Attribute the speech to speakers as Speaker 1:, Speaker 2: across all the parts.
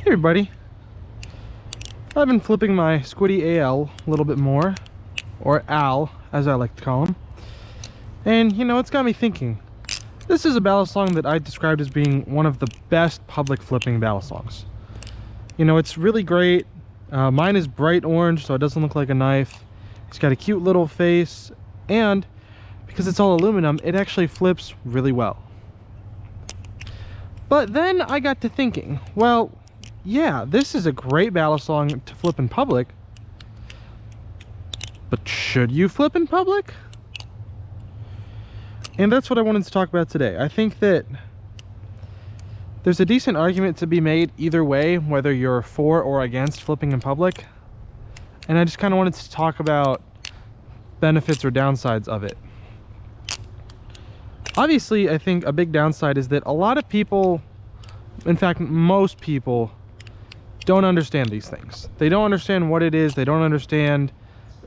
Speaker 1: Hey everybody, I've been flipping my Squiddy-Al a little bit more, or Al as I like to call him, and you know, it's got me thinking. This is a balisong that I described as being one of the best public flipping balisongs. You know, it's really great. Mine is bright orange, so it doesn't look like a knife. It's got a cute little face, and because it's all aluminum, it actually flips really well. But then I got to thinking, well, yeah, this is a great balisong to flip in public, but should you flip in public? And that's what I wanted to talk about today. I think that there's a decent argument to be made either way, whether you're for or against flipping in public. And I just kind of wanted to talk about benefits or downsides of it. Obviously, I think a big downside is that a lot of people, in fact, most people, don't understand these things. They don't understand what it is. They don't understand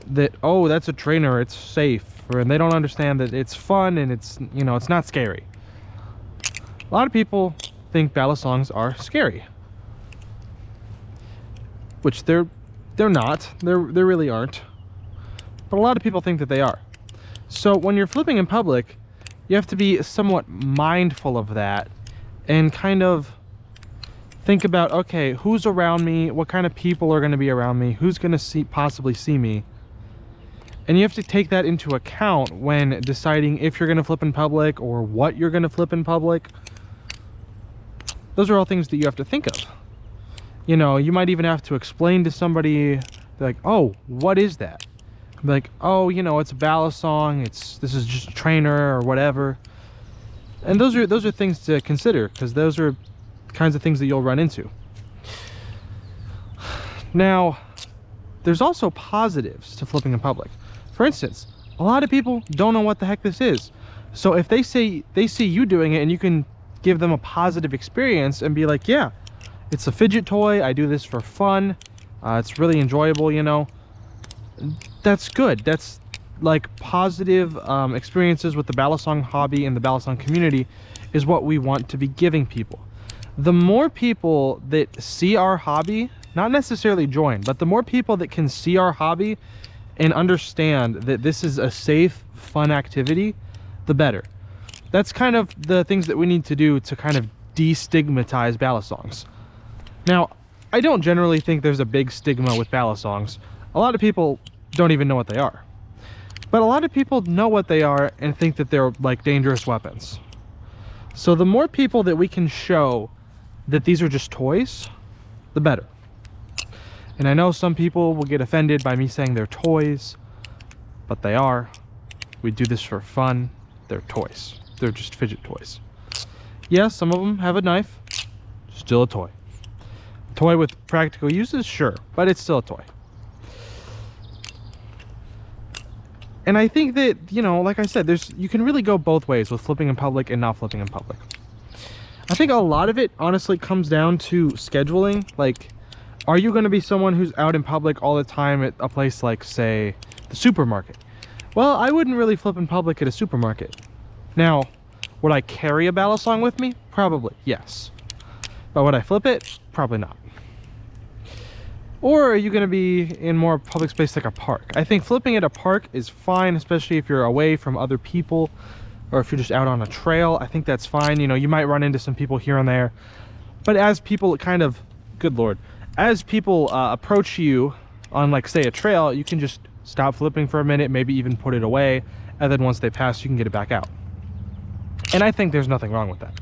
Speaker 1: that, oh, that's a trainer, it's safe. And they don't understand that it's fun and it's, you know, it's not scary. A lot of people think balisongs are scary, which they're not. They really aren't. But a lot of people think that they are. So when you're flipping in public, you have to be somewhat mindful of that and kind of think about, okay, who's around me? What kind of people are going to be around me? Who's going to possibly see me? And you have to take that into account when deciding if you're going to flip in public or what you're going to flip in public. Those are all things that you have to think of. You know, you might even have to explain to somebody, like, oh, what is that? Be like, oh, you know, it's a balisong, this is just a trainer or whatever. And those are things to consider, because those are kinds of things that you'll run into. Now, there's also positives to flipping in public. For instance, a lot of people don't know what the heck this is. So if they see you doing it and you can give them a positive experience and be like, yeah, it's a fidget toy, I do this for fun, it's really enjoyable, you know, that's good. That's like positive experiences with the balisong hobby and the balisong community is what we want to be giving people. The more people that see our hobby, not necessarily join, but the more people that can see our hobby and understand that this is a safe, fun activity, the better. That's kind of the things that we need to do to kind of destigmatize balisongs. Now, I don't generally think there's a big stigma with balisongs. A lot of people don't even know what they are. But a lot of people know what they are and think that they're like dangerous weapons. So the more people that we can show that these are just toys, the better. And I know some people will get offended by me saying they're toys, but they are. We do this for fun. They're toys. They're just fidget toys. Yes, some of them have a knife. Still a toy. A toy with practical uses, sure, but it's still a toy. And I think that, you know, like I said, you can really go both ways with flipping in public and not flipping in public. I think a lot of it honestly comes down to scheduling. Like, are you going to be someone who's out in public all the time at a place like, say, the supermarket? Well, I wouldn't really flip in public at a supermarket. Now, would I carry a balisong with me? Probably, yes. But would I flip it? Probably not. Or are you going to be in more public space like a park? I think flipping at a park is fine, especially if you're away from other people or if you're just out on a trail. I think that's fine. You know, you might run into some people here and there. But as people kind of, good Lord, as people approach you on, like, say, a trail, you can just stop flipping for a minute, maybe even put it away, and then once they pass, you can get it back out. And I think there's nothing wrong with that.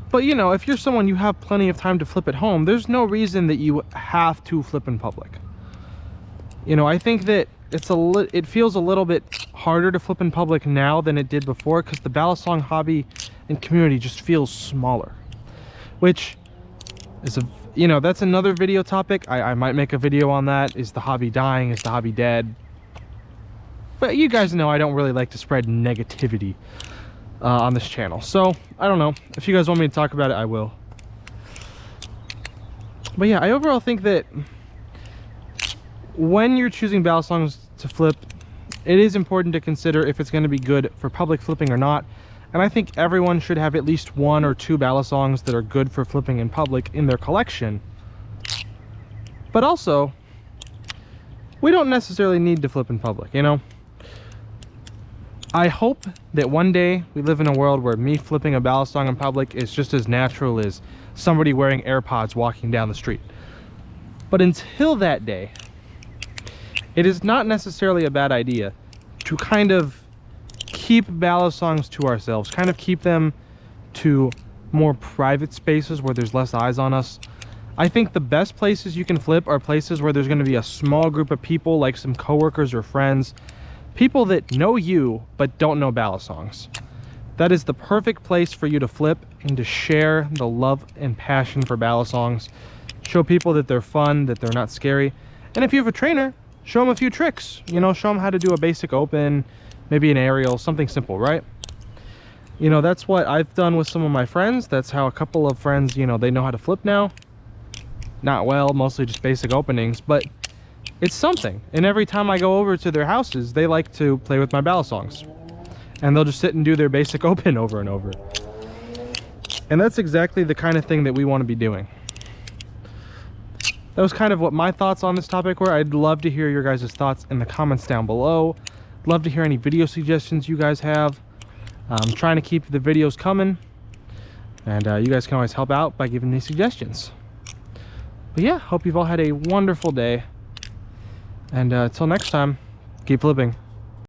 Speaker 1: But, you know, if you're someone, you have plenty of time to flip at home, there's no reason that you have to flip in public. You know, I think that it feels a little bit harder to flip in public now than it did before, because the balisong hobby and community just feels smaller. Which is you know, that's another video topic. I might make a video on that. Is the hobby dying? Is the hobby dead? But you guys know I don't really like to spread negativity on this channel. So, I don't know. If you guys want me to talk about it, I will. But yeah, I overall think that when you're choosing balisongs to flip, it is important to consider if it's going to be good for public flipping or not. And I think everyone should have at least 1 or 2 balisongs that are good for flipping in public in their collection. But also, we don't necessarily need to flip in public, you know? I hope that one day we live in a world where me flipping a balisong in public is just as natural as somebody wearing AirPods walking down the street. But until that day, it is not necessarily a bad idea to kind of keep balisongs to ourselves, kind of keep them to more private spaces where there's less eyes on us. I think the best places you can flip are places where there's going to be a small group of people, like some coworkers or friends, people that know you but don't know balisongs. That is the perfect place for you to flip and to share the love and passion for balisongs. Show people that they're fun, that they're not scary. And if you have a trainer, show them a few tricks. You know, show them how to do a basic open, maybe an aerial, something simple, right? You know, that's what I've done with some of my friends. That's how a couple of friends, you know, they know how to flip now. Not well, mostly just basic openings, but it's something. And every time I go over to their houses, they like to play with my balisongs. And they'll just sit and do their basic open over and over. And that's exactly the kind of thing that we want to be doing. That was kind of what my thoughts on this topic were. I'd love to hear your guys' thoughts in the comments down below. Love to hear any video suggestions you guys have. I'm trying to keep the videos coming. And you guys can always help out by giving me suggestions. But yeah, hope you've all had a wonderful day. And until next time, keep flipping.